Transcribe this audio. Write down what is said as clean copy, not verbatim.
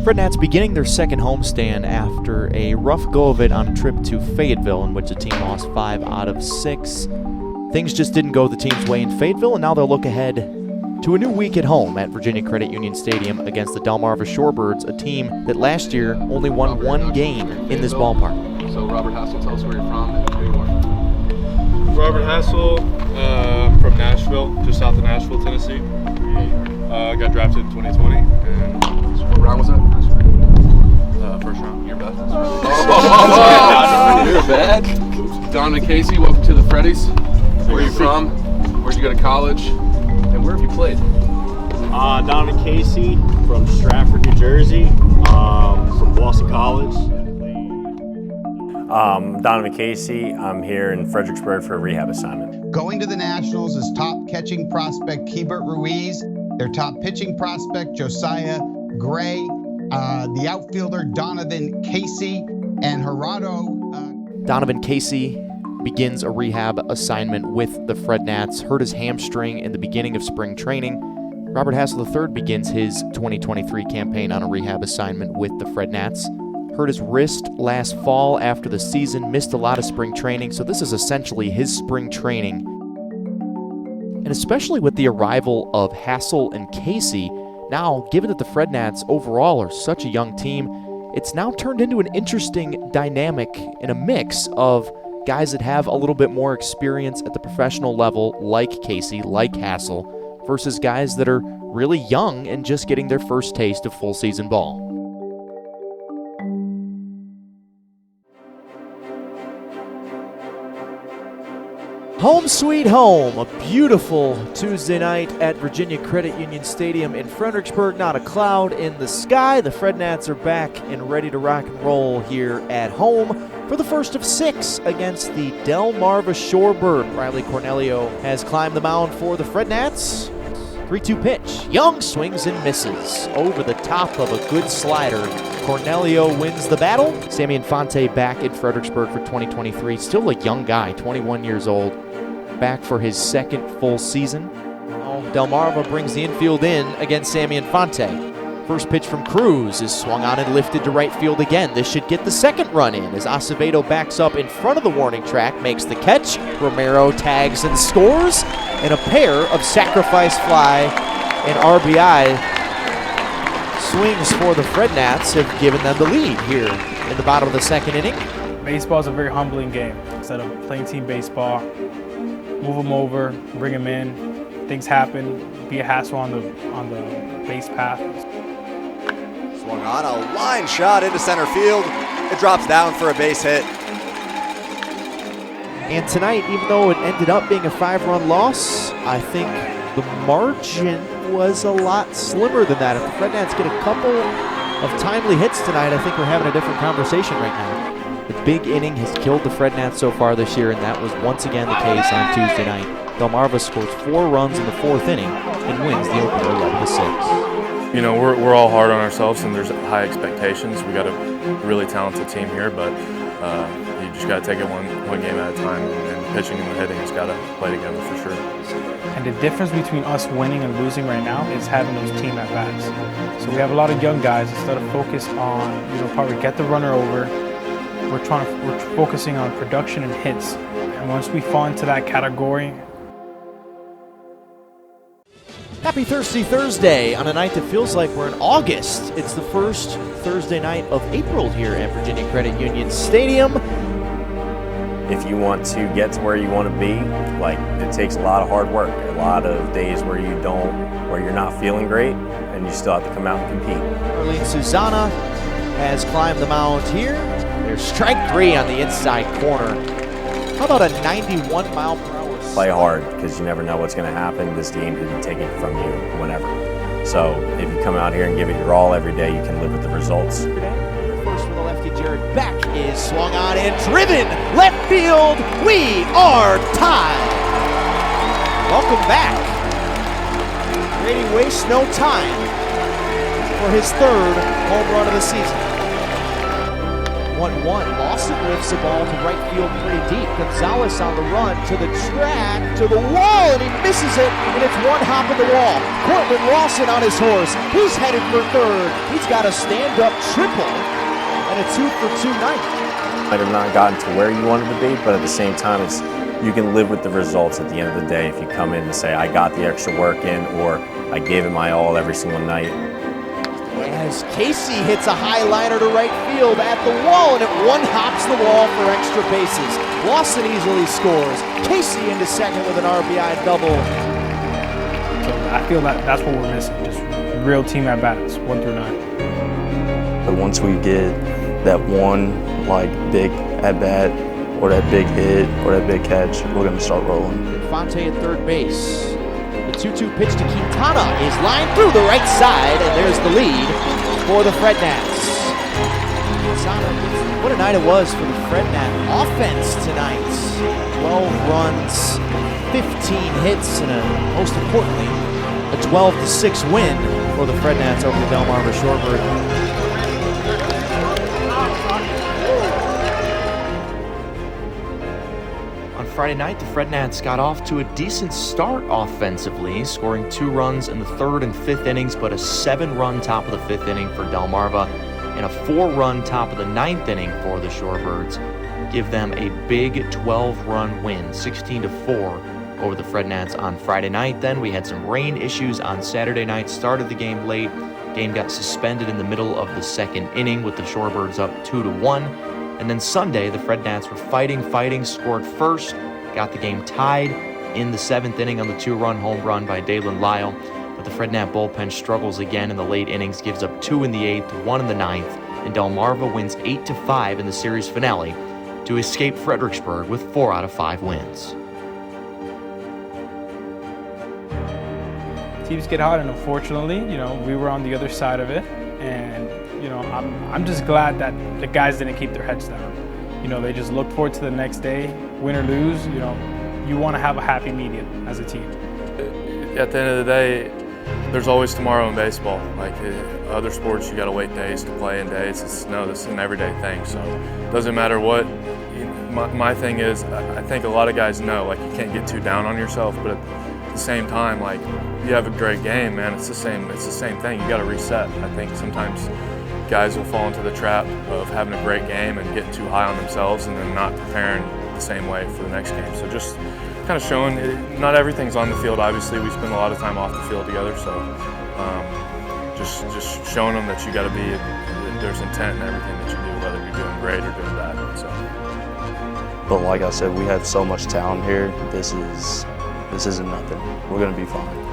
FredNats beginning their second homestand after a rough go of it on a trip to Fayetteville in which the team lost 5 out of 6. Things just didn't go the team's way in Fayetteville, and now they'll look ahead to a new week at home at Virginia Credit Union Stadium against the Delmarva Shorebirds, a team that last year only won 1 game in this ballpark. So Robert Hassel, tell us where you're from and who you are. Robert Hassel, from Nashville, just south of Nashville, Tennessee. Got drafted in 2020. And what round was that? First round. You're bad. You're bad. Donovan Casey, welcome to the Freddies. Where are you from? Where'd you go to college? And where have you played? Donovan Casey from Stratford, New Jersey, from Boston College. Donovan Casey, I'm here in Fredericksburg for a rehab assignment. Going to the Nationals is top catching prospect Keibert Ruiz, their top pitching prospect Josiah Gray, the outfielder Donovan Casey, and Gerardo. Donovan Casey begins a rehab assignment with the FredNats, hurt his hamstring in the beginning of spring training. Robert Hassel III begins his 2023 campaign on a rehab assignment with the FredNats. Hurt his wrist last fall after the season, missed a lot of spring training, so this is essentially his spring training. And especially with the arrival of Hassel and Casey, now, given that the FredNats overall are such a young team, it's now turned into an interesting dynamic and a mix of guys that have a little bit more experience at the professional level, like Casey, like Hassel, versus guys that are really young and just getting their first taste of full season ball. Home sweet home, a beautiful Tuesday night at Virginia Credit Union Stadium in Fredericksburg. Not a cloud in the sky. The FredNats are back and ready to rock and roll here at home for the first of 6 against the Delmarva Shorebird. Riley Cornelio has climbed the mound for the FredNats. 3-2 pitch. Young swings and misses over the top of a good slider. Cornelio wins the battle. Sammy Infante back in Fredericksburg for 2023. Still a young guy, 21 years old. Back for his second full season. Delmarva brings the infield in against Sammy Infante. First pitch from Cruz is swung on and lifted to right field again. This should get the second run in as Acevedo backs up in front of the warning track, makes the catch. Romero tags and scores. And a pair of sacrifice fly and RBI swings for the FredNats have given them the lead here in the bottom of the second inning. Baseball is a very humbling game. Instead of playing team baseball, move them over, bring them in, things happen, be a hassle on the base path. Swung on, a line shot into center field. It drops down for a base hit. And tonight, even though it ended up being a 5-run loss, I think the margin was a lot slimmer than that. If the FredNats get a couple of timely hits tonight, I think we're having a different conversation right now. The big inning has killed the FredNats so far this year, and that was once again the case on Tuesday night. Delmarva scores 4 runs in the 4th inning and wins the opener 11-6. You know, we're all hard on ourselves, and there's high expectations. We got a really talented team here, but you just got to take it one game at a time, and pitching and the hitting has got to play together for sure. And the difference between us winning and losing right now is having those team at-bats. So we have a lot of young guys. Instead of focus on, probably get the runner over, we're focusing on production and hits. And once we fall into that category. Happy Thirsty Thursday on a night that feels like we're in August. It's the first Thursday night of April here at Virginia Credit Union Stadium. If you want to get to where you want to be, it takes a lot of hard work. A lot of days where you're not feeling great, and you still have to come out and compete. Arlene Susana has climbed the mound here. There's strike 3 on the inside corner. How about a 91-mile-per-hour? Play hard, because you never know what's going to happen. This game could be taken from you whenever. So if you come out here and give it your all every day, you can live with the results. First from the lefty, Jared Beck is swung on and driven left field. We are tied. Welcome back. Brady wastes no time for his 3rd home run of the season. 1-1. Lawson lifts the ball to right field pretty deep. Gonzalez on the run to the track, to the wall, and he misses it, and it's one hop of the wall. Cortland Lawson on his horse. He's headed for third. He's got a stand-up triple and a 2-for-2 night. Might have not gotten to where you wanted to be, but at the same time, you can live with the results at the end of the day if you come in and say, I got the extra work in, or I gave it my all every single night. As Casey hits a high liner to right field at the wall, and it one-hops the wall for extra bases. Lawson easily scores. Casey into second with an RBI double. So I feel that's what we're missing, just real team at-bats, 1 through 9. But once we get that one big at-bat, or that big hit, or that big catch, we're going to start rolling. Infante at third base. The 2-2 pitch to Quintana is lined through the right side, and there's the lead for the FredNats. What a night it was for the FredNat offense tonight. 12 runs, 15 hits, and most importantly, a 12-6 win for the FredNats over the Delmarva Shorebird. Friday night, the FredNats got off to a decent start offensively, scoring 2 runs in the 3rd and 5th innings, but a 7-run top of the 5th inning for Delmarva and a 4-run top of the 9th inning for the Shorebirds give them a big 12-run win, 16-4 over the FredNats on Friday night. Then we had some rain issues on Saturday night, started the game late. Game got suspended in the middle of the 2nd inning with the Shorebirds up 2-1. And then Sunday, the FredNats were fighting, scored first, got the game tied in the 7th inning on the 2-run home run by Dalen Lyle. But the FredNat bullpen struggles again in the late innings, gives up 2 in the 8th, 1 in the 9th, and Delmarva wins 8-5 in the series finale to escape Fredericksburg with 4 out of 5 wins. Teams get hot, and unfortunately, we were on the other side of it, and I'm just glad that the guys didn't keep their heads down. They just look forward to the next day, win or lose. You want to have a happy medium as a team. At the end of the day, there's always tomorrow in baseball. Like other sports, you got to wait days to play in days. This is an everyday thing. So it doesn't matter what. My thing is, I think a lot of guys know, you can't get too down on yourself, but at the same time, you have a great game, man. It's the same thing. You got to reset. I think sometimes guys will fall into the trap of having a great game and getting too high on themselves and then not preparing the same way for the next game. So just kind of showing, not everything's on the field. Obviously, we spend a lot of time off the field together. So just showing them that you got to be, there's intent in everything that you do, whether you're doing great or doing bad. So. But like I said, we have so much talent here. This isn't nothing. We're going to be fine.